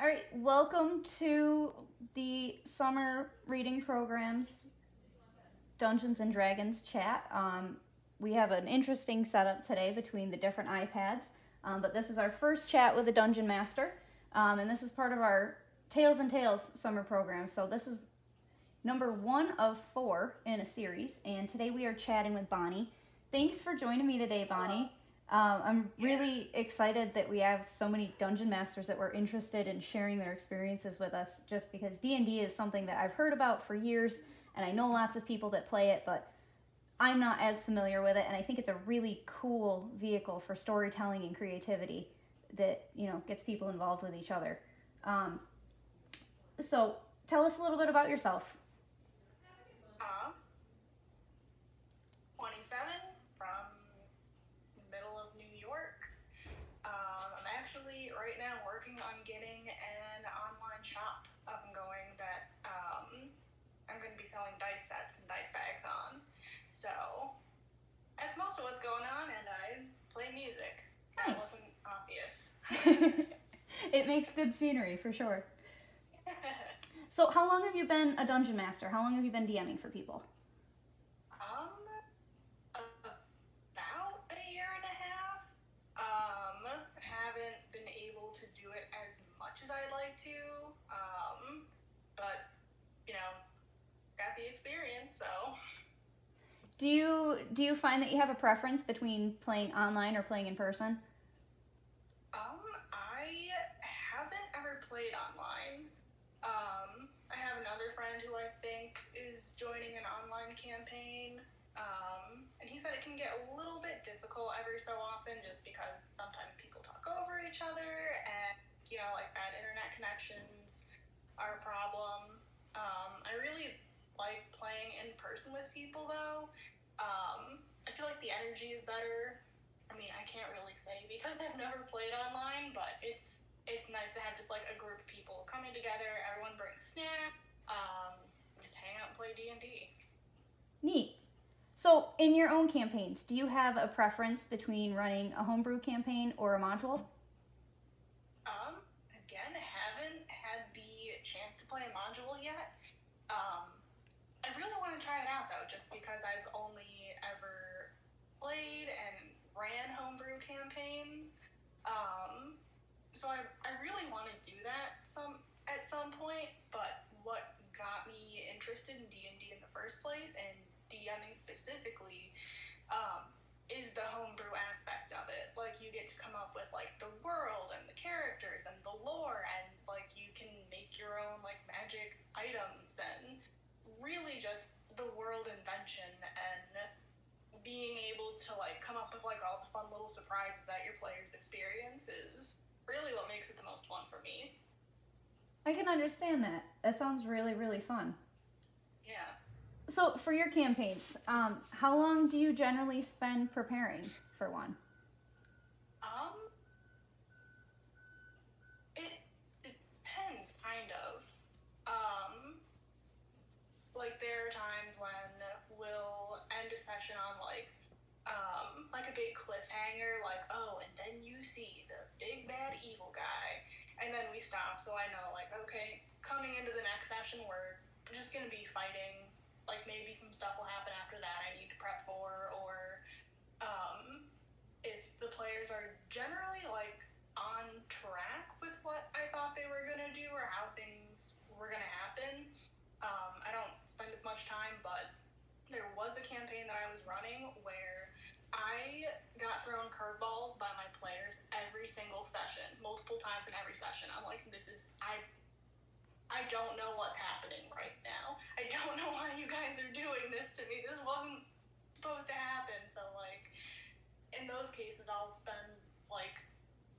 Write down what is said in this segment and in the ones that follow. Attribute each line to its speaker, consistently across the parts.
Speaker 1: All right, welcome to the summer reading program's Dungeons and Dragons chat. We have an interesting setup today between the different iPads, but this is our first chat with the Dungeon Master, and this is part of our Tales and Tales summer program. So this is number 1 of 4 in a series, and today we are chatting with Bonnie. Thanks for joining me today, Bonnie. I'm really excited that we have so many Dungeon Masters that were interested in sharing their experiences with us, just because D&D is something that I've heard about for years, and I know lots of people that play it, but I'm not as familiar with it, and I think it's a really cool vehicle for storytelling and creativity that, gets people involved with each other. So tell us a little bit about yourself.
Speaker 2: 27, from the middle of New York. I'm actually right now working on getting an online shop up and going that I'm going to be selling dice sets and dice bags on. So that's most of what's going on, and I play music.
Speaker 1: Nice.
Speaker 2: That wasn't obvious.
Speaker 1: It makes good scenery, for sure. So how long have you been a Dungeon Master? How long have you been DMing for people?
Speaker 2: About a year and a half. Haven't been able to do it as much as I'd like to, but, got the experience, so.
Speaker 1: Do you find that you have a preference between playing online or playing in person?
Speaker 2: I haven't ever played online. I have another friend who I think is joining an online campaign, and he said it can get a little bit difficult every so often just because sometimes people talk over each other and, bad internet connections are a problem. I really like playing in person with people, though. I feel like the energy is better. I mean, I can't really say because I've never played online, but it's nice to have just like a group of people coming together. Everyone brings snacks. Just hang out and play D&D.
Speaker 1: Neat. So, in your own campaigns, do you have a preference between running a homebrew campaign or a module?
Speaker 2: Again, I haven't had the chance to play a module yet. I really want to try it out, though, just because I've only ever played and ran homebrew campaigns. So I really want to do that at some point, but what got me interested in D&D in the first place, and DMing specifically, is the homebrew aspect of it. Like, you get to come up with, like, the world and the characters and the lore, and, like, you can make your own, like, magic items, and really just the world invention and being able to, like, come up with, like, all the fun little surprises that your players experience is really what makes it the most fun for me.
Speaker 1: I can understand that. That sounds really, really fun.
Speaker 2: Yeah.
Speaker 1: So, for your campaigns, how long do you generally spend preparing for one?
Speaker 2: It depends, kind of. Like, there are times when we'll end a session on, like a big cliffhanger, like, oh, and then you see the big bad evil guy, and then we stop, so I know, like, okay, coming into the next session, we're just gonna be fighting. Like, maybe some stuff will happen after that I need to prep for, or if the players are generally, like, on track with what I thought they were going to do or how things were going to happen, I don't spend as much time, but there was a campaign that I was running where I got thrown curveballs by my players every single session, multiple times in every session. I'm like, I don't know what's happening right now. I don't know why you guys are doing this to me. This wasn't supposed to happen. So, like, in those cases, I'll spend, like,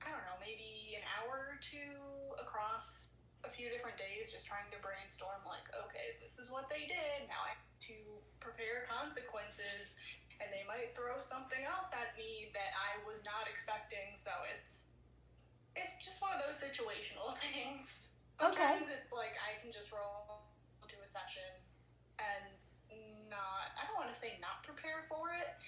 Speaker 2: I don't know, maybe an hour or two across a few different days just trying to brainstorm, like, okay, this is what they did. Now I have to prepare consequences, and they might throw something else at me that I was not expecting. So it's just one of those situational things. Sometimes I can just roll into a session and I don't want to say not prepare for it,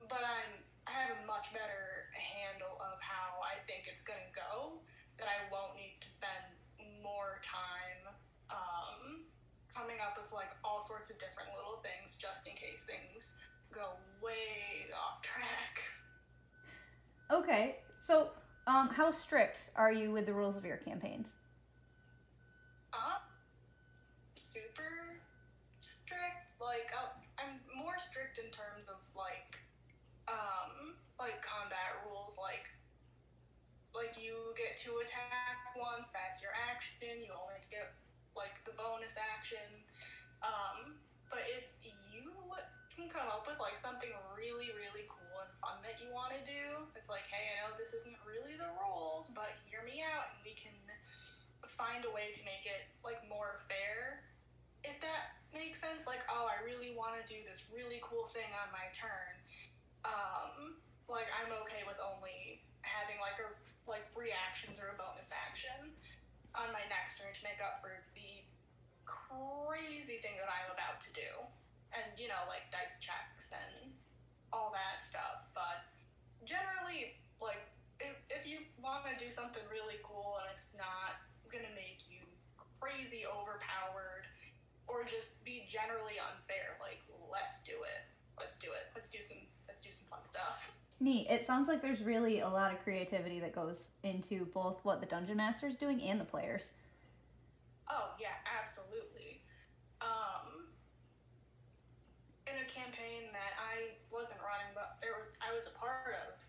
Speaker 2: but I have a much better handle of how I think it's going to go. that I won't need to spend more time coming up with like all sorts of different little things just in case things go way off track.
Speaker 1: Okay, so how strict are you with the rules of your campaigns?
Speaker 2: Super strict. Like, I'm more strict in terms of like combat rules. Like you get to attack once. That's your action. You only get like the bonus action. But if you can come up with like something really, really cool and fun that you want to do, it's like, hey, I know this isn't really the rules, but hear me out, and we can find a way to make it like more fair. If that makes sense, like, oh, I really want to do this really cool thing on my turn. Like, I'm okay with only having like reactions or a bonus action on my next turn to make up for the crazy thing that I'm about to do. And, you know, like dice checks and all that stuff. But generally, like, if you want to do something really cool and it's not going to make you crazy overpowered or just be generally unfair, like, let's do it. Let's do it. Let's do some fun stuff.
Speaker 1: Neat. It sounds like there's really a lot of creativity that goes into both what the Dungeon Master is doing and the players.
Speaker 2: Oh, yeah, absolutely. In a campaign that I wasn't running, but I was a part of,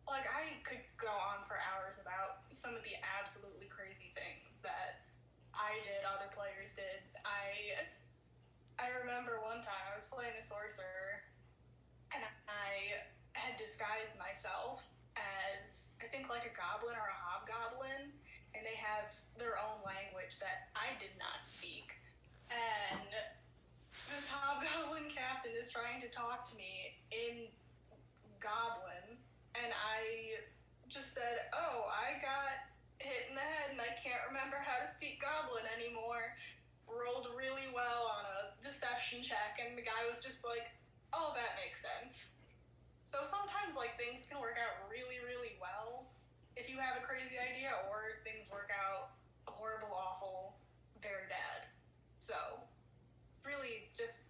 Speaker 2: like, I could go on for hours about some of the absolutely crazy things that I did, other players did. I remember one time I was playing a sorcerer, and I had disguised myself as, I think, like a goblin or a hobgoblin, and they have their own language that I did not speak. And this hobgoblin captain is trying to talk to me in Goblin, and I just said, oh, I got hit in the head and I can't remember how to speak Goblin anymore. Rolled really well on a deception check, and the guy was just like, oh, that makes sense. So sometimes, like, things can work out really, really well if you have a crazy idea, or things work out horrible, awful, very bad. So really just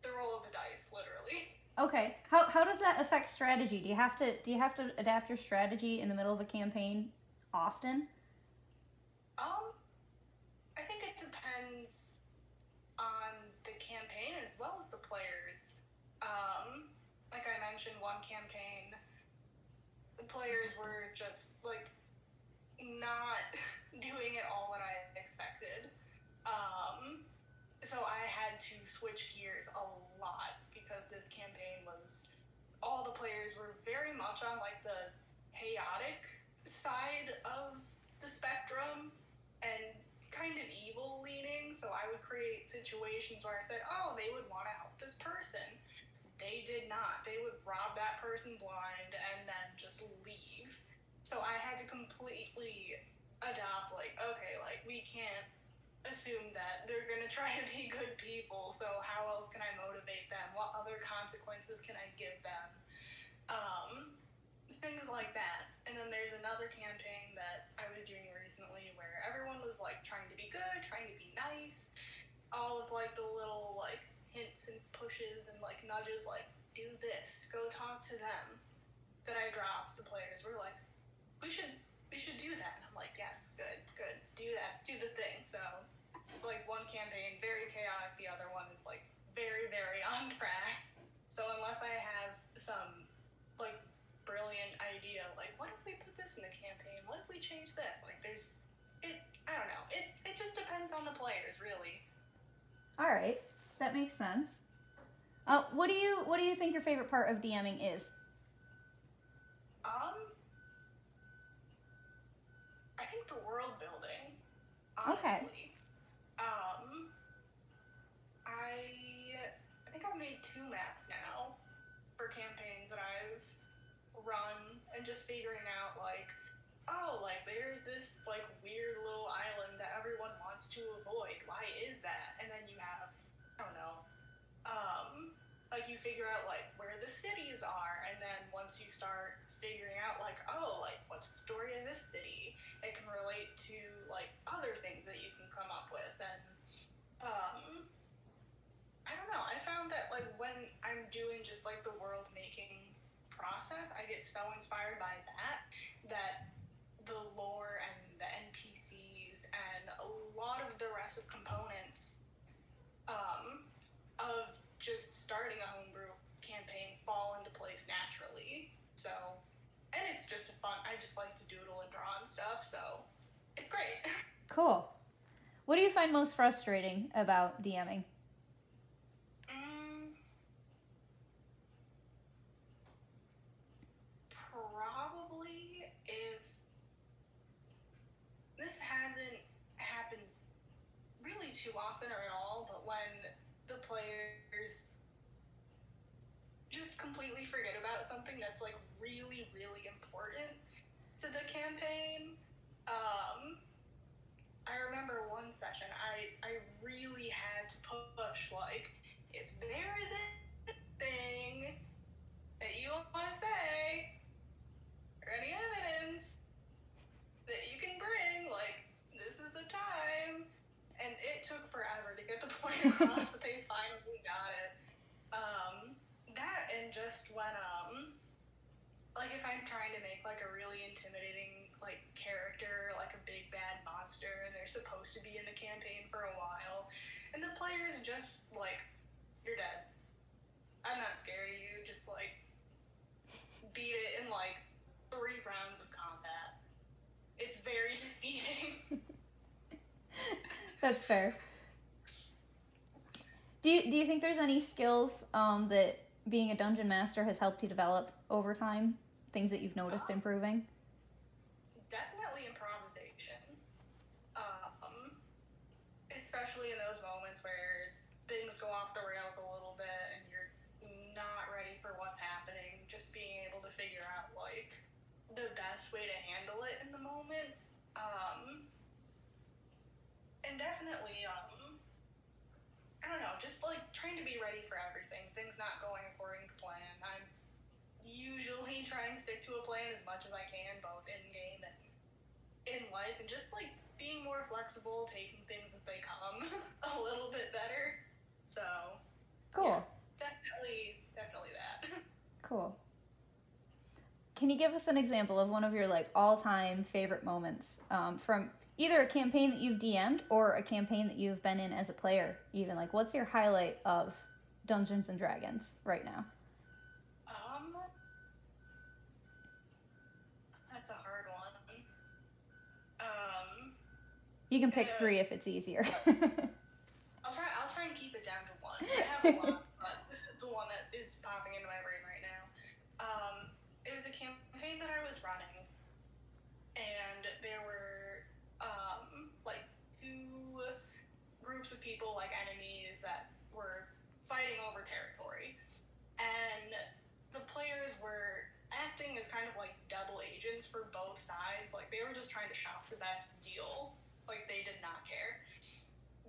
Speaker 2: the roll of the dice, literally.
Speaker 1: Okay. How does that affect strategy? Do you have to adapt your strategy in the middle of a campaign often?
Speaker 2: I think it depends on the campaign as well as the players. Like I mentioned, one campaign, the players were just like not doing it all what I expected. So I had to switch gears a lot because this campaign was, all the players were very much on like the chaotic side of the spectrum and kind of evil leaning. So I would create situations where I said, oh, they would want to help this person. They did not. They would rob that person blind and then just leave. So I had to completely adopt, like, okay, like, we can't assume that they're going to try to be good people, so how else can I motivate them? What other consequences can I give them? Things like that. And then there's another campaign that I was doing recently where everyone was, like, trying to be good, trying to be nice. All of, like, the little, like, hints and pushes and, like, nudges, like, do this, go talk to them, that I dropped. The players were like, we should do that. And I'm like, yes, good, do that, do the thing. So, like, one campaign, very chaotic, the other one is, like, very, very on track. So unless I have some, like, brilliant idea, like, what if we put this in the campaign? What if we change this? Like, I don't know. It just depends on the players, really.
Speaker 1: All right, that makes sense. What do you think your favorite part of DMing is?
Speaker 2: I think the world building, honestly.
Speaker 1: Okay.
Speaker 2: I think I've made 2 maps now for campaigns that I've run, and just figuring out, like, oh, like, there's this, like, weird little island that everyone wants to avoid. Why is that? And then you have, I don't know, like, you figure out, like, where the cities are, and then once you start figuring out, like, oh, like, what's the story of this city. It can relate to, like, other things that you can come up with. And, I don't know. I found that, like, when I'm doing just, like, the world-making process, I get so inspired by that the lore and the NPCs and a lot of the rest of components of just starting a homebrew campaign fall into place naturally. So, and it's just I just like to doodle and draw and stuff, so it's great.
Speaker 1: Cool. What do you find most frustrating about DMing?
Speaker 2: Probably if this hasn't happened really too often or at all, but when the players just completely forget about something that's, like, really, really important to the campaign. I remember one session, I really had to push, like, if there is anything that you want to say, or any evidence that you can bring, like, this is the time. And it took forever to get the point across, but they finally got it. That, and just when, like, if I'm trying to make, like, a really intimidating, like, character, like a big bad monster, and they're supposed to be in the campaign for a while, and the player's just, like, you're dead. I'm not scared of you, just, like, beat it in, like, 3 rounds of combat. It's very defeating.
Speaker 1: That's fair. Do you think there's any skills that being a dungeon master has helped you develop over time? Things that you've noticed improving?
Speaker 2: Definitely improvisation. Especially in those moments where things go off the rails a little bit and you're not ready for what's happening. Just being able to figure out, like, the best way to handle it in the moment. And definitely, I don't know, just, like, trying to be ready for everything. Things not going according to plan. I'm usually try and stick to a plan as much as I can, both in-game and in life, and just, like, being more flexible, taking things as they come a little bit better. So,
Speaker 1: cool.
Speaker 2: Yeah, definitely that.
Speaker 1: Cool. Can you give us an example of one of your, like, all-time favorite moments from either a campaign that you've DM'd or a campaign that you've been in as a player, even? Like, what's your highlight of Dungeons & Dragons right now?
Speaker 2: That's a hard one.
Speaker 1: You can pick 3 if it's easier.
Speaker 2: I'll try and keep it down to 1. I have a lot, but this is the one that is popping into my brain right now. It was a campaign that I was running, and there were, like, 2 groups of people, like, enemies that were fighting over territory. And the players were acting as kind of, like, double agents for both sides. Like, they were just trying to shop the best deal. Like, they did not care.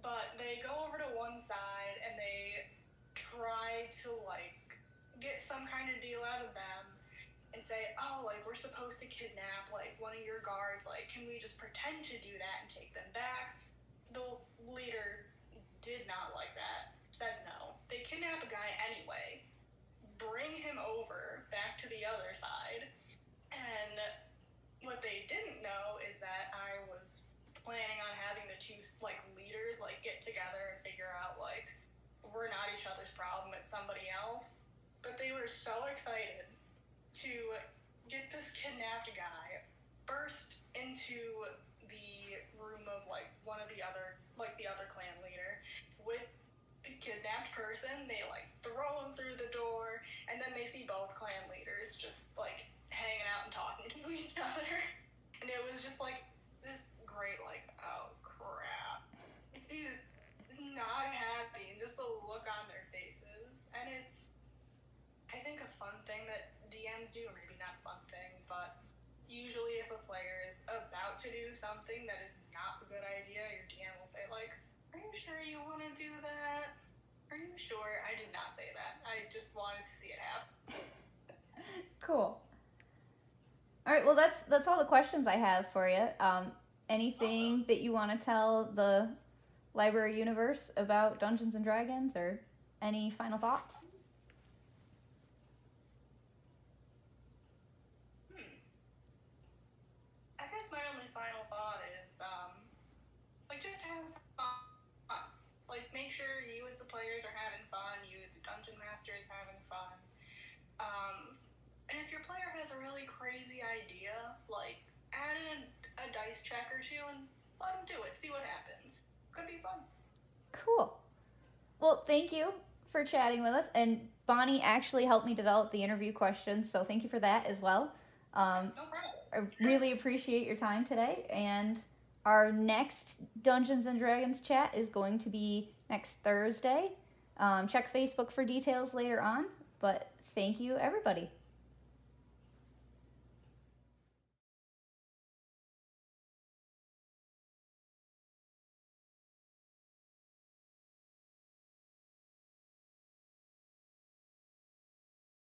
Speaker 2: But they go over to one side and they try to, like, get some kind of deal out of them and say, oh, like, we're supposed to kidnap, like, one of your guards. Like, can we just pretend to do that and take them back? The leader did not like that. Said no. They kidnap a guy anyway. Bring him over back to the other side. And what they didn't know is that I was planning on having the 2, like, leaders, like, get together and figure out, like, we're not each other's problem, it's somebody else. But they were so excited to get this kidnapped guy burst into the room of, like, one of the other, like, the other clan leader with the kidnapped person. They, like, throw him through the door, and then they see both clan leaders just, like, hanging out and talking to each other. And it was just, like, this great, like, oh, crap. She's not happy, and just the look on their faces. And it's, I think, a fun thing that DMs do, or maybe not a fun thing, but usually if a player is about to do something that is not a good idea, your DM will say, like, are you sure you want to do that? Are you sure? I did not say that. I just wanted to see it happen.
Speaker 1: Cool. All right, well, that's all the questions I have for you. Anything
Speaker 2: Awesome.
Speaker 1: that you want to tell the library universe about Dungeons and Dragons, or any final thoughts?
Speaker 2: Hmm. I guess my only final thought is, like, just have fun. Like, make sure you as the players are having fun, you as the dungeon master is having fun. And if your player has a really crazy idea, like, add in a dice check or two and let them do it. See what happens. Could be fun.
Speaker 1: Cool. Well, thank you for chatting with us. And Bonnie actually helped me develop the interview questions, so thank you for that as well.
Speaker 2: No problem.
Speaker 1: I really appreciate your time today. And our next Dungeons and Dragons chat is going to be next Thursday. Check Facebook for details later on. But thank you, everybody.